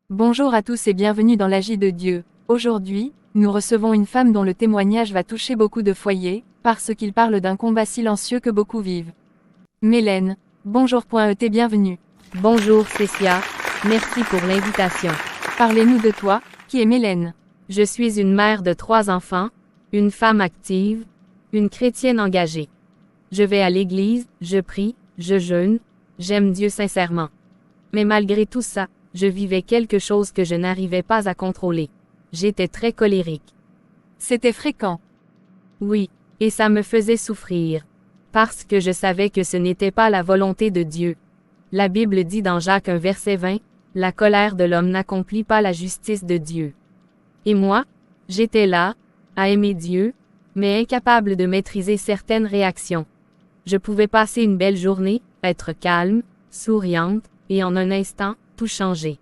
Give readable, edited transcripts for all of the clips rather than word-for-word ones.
Bonjour à tous et bienvenue dans l'Agi de Dieu. Aujourd'hui, nous recevons une femme dont le témoignage va toucher beaucoup de foyers, parce qu'il parle d'un combat silencieux que beaucoup vivent. Mélène, bonjour.et bienvenue. Bonjour Cécia, merci pour l'invitation. Parlez-nous de toi, qui est Mélène? Je suis une mère de 3 enfants, une femme active, une chrétienne engagée. Je vais à l'église, je prie, je jeûne, j'aime Dieu sincèrement. Mais malgré tout ça, je vivais quelque chose que je n'arrivais pas à contrôler. J'étais très colérique. C'était fréquent. Oui, et ça me faisait souffrir. Parce que je savais que ce n'était pas la volonté de Dieu. La Bible dit dans Jacques 1 verset 20, « La colère de l'homme n'accomplit pas la justice de Dieu. » Et moi, j'étais là, à aimer Dieu, mais incapable de maîtriser certaines réactions. Je pouvais passer une belle journée, être calme, souriante, et en un instant, tout changer.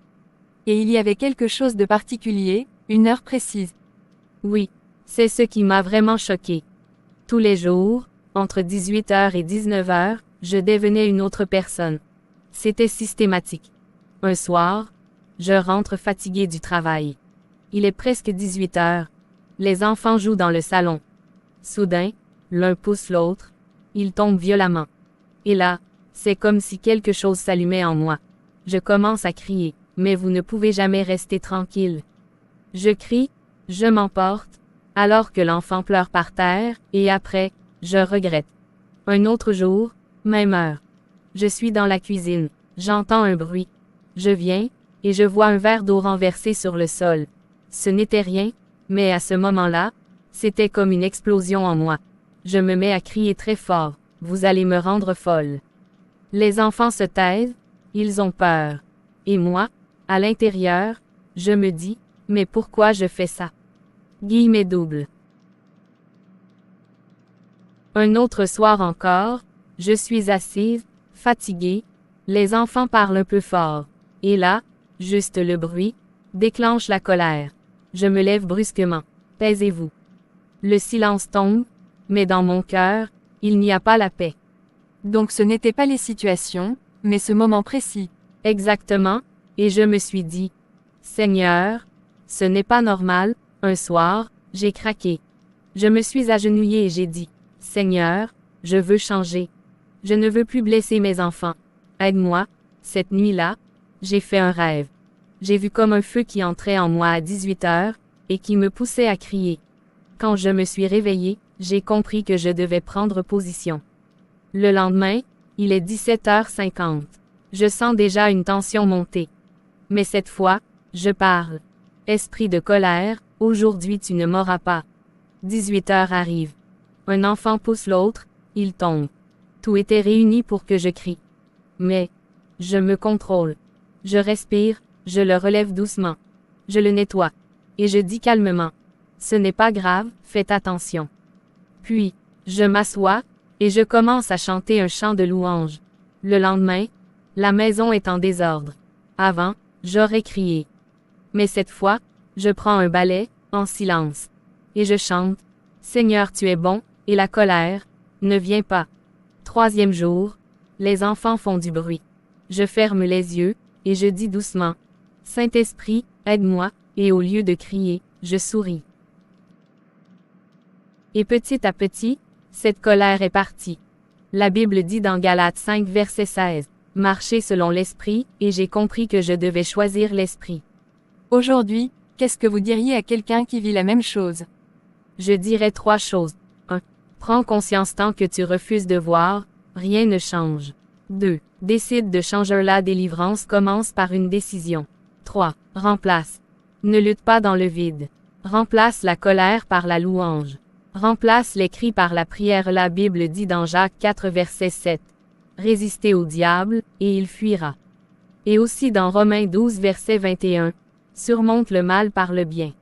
Et il y avait quelque chose de particulier, une heure précise. Oui, c'est ce qui m'a vraiment choqué. Tous les jours, entre 18h et 19h, je devenais une autre personne. C'était systématique. Un soir, je rentre fatiguée du travail. Il est presque 18h. Les enfants jouent dans le salon. Soudain, l'un pousse l'autre. Ils tombent violemment. Et là, c'est comme si quelque chose s'allumait en moi. Je commence à crier, mais vous ne pouvez jamais rester tranquille. Je crie, je m'emporte, alors que l'enfant pleure par terre, et après, je regrette. Un autre jour, même heure. Je suis dans la cuisine, j'entends un bruit. Je viens, et je vois un verre d'eau renversé sur le sol. Ce n'était rien, mais à ce moment-là, c'était comme une explosion en moi. Je me mets à crier très fort, vous allez me rendre folle. Les enfants se taisent, ils ont peur. Et moi, à l'intérieur, je me dis, mais pourquoi je fais ça? Guillemets doubles. Un autre soir encore, je suis assise, fatiguée, les enfants parlent un peu fort. Et là, juste le bruit, déclenche la colère. Je me lève brusquement. Taisez-vous. Le silence tombe, mais dans mon cœur, il n'y a pas la paix. Donc ce n'était pas les situations, mais ce moment précis. Exactement, et je me suis dit, Seigneur, ce n'est pas normal, un soir, j'ai craqué. Je me suis agenouillée et j'ai dit, Seigneur, je veux changer. Je ne veux plus blesser mes enfants. Aide-moi. Cette nuit-là, j'ai fait un rêve. J'ai vu comme un feu qui entrait en moi à 18h, et qui me poussait à crier. Quand je me suis réveillée, j'ai compris que je devais prendre position. Le lendemain, il est 17h50. Je sens déjà une tension monter. Mais cette fois, je parle. Esprit de colère, aujourd'hui tu ne m'auras pas. 18h arrive. Un enfant pousse l'autre, il tombe. Tout était réuni pour que je crie. Mais, je me contrôle. Je respire, je le relève doucement. Je le nettoie. Et je dis calmement. Ce n'est pas grave, faites attention. Puis, je m'assois, et je commence à chanter un chant de louange. Le lendemain, la maison est en désordre. Avant, j'aurais crié. Mais cette fois, je prends un balai, en silence. Et je chante. Seigneur tu es bon, et la colère, ne vient pas. 3e jour, les enfants font du bruit. Je ferme les yeux, et je dis doucement. Saint-Esprit, aide-moi, et au lieu de crier, je souris. Et petit à petit, cette colère est partie. La Bible dit dans Galates 5 verset 16, « Marcher selon l'esprit, et j'ai compris que je devais choisir l'esprit. » Aujourd'hui, qu'est-ce que vous diriez à quelqu'un qui vit la même chose? Je dirais 3 choses. 1. Prends conscience tant que tu refuses de voir, rien ne change. 2. Décide de changer. La délivrance commence par une décision. 3. Remplace. Ne lutte pas dans le vide. Remplace la colère par la louange. Remplace les cris par la prière. La Bible dit dans Jacques 4 verset 7. Résistez au diable, et il fuira. Et aussi dans Romains 12 verset 21. Surmonte le mal par le bien.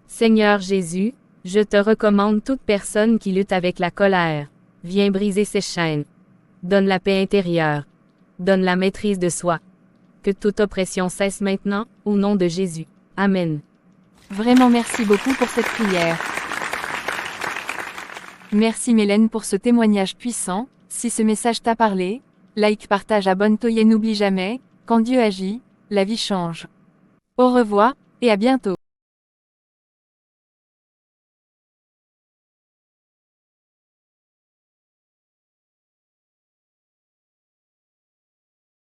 Seigneur Jésus, je te recommande toute personne qui lutte avec la colère. Viens briser ses chaînes. Donne la paix intérieure. Donne la maîtrise de soi. Que toute oppression cesse maintenant, au nom de Jésus. Amen. Vraiment merci beaucoup pour cette prière. Merci Mélène pour ce témoignage puissant. Si ce message t'a parlé, like, partage, abonne-toi et n'oublie jamais, quand Dieu agit, la vie change. Au revoir, et à bientôt.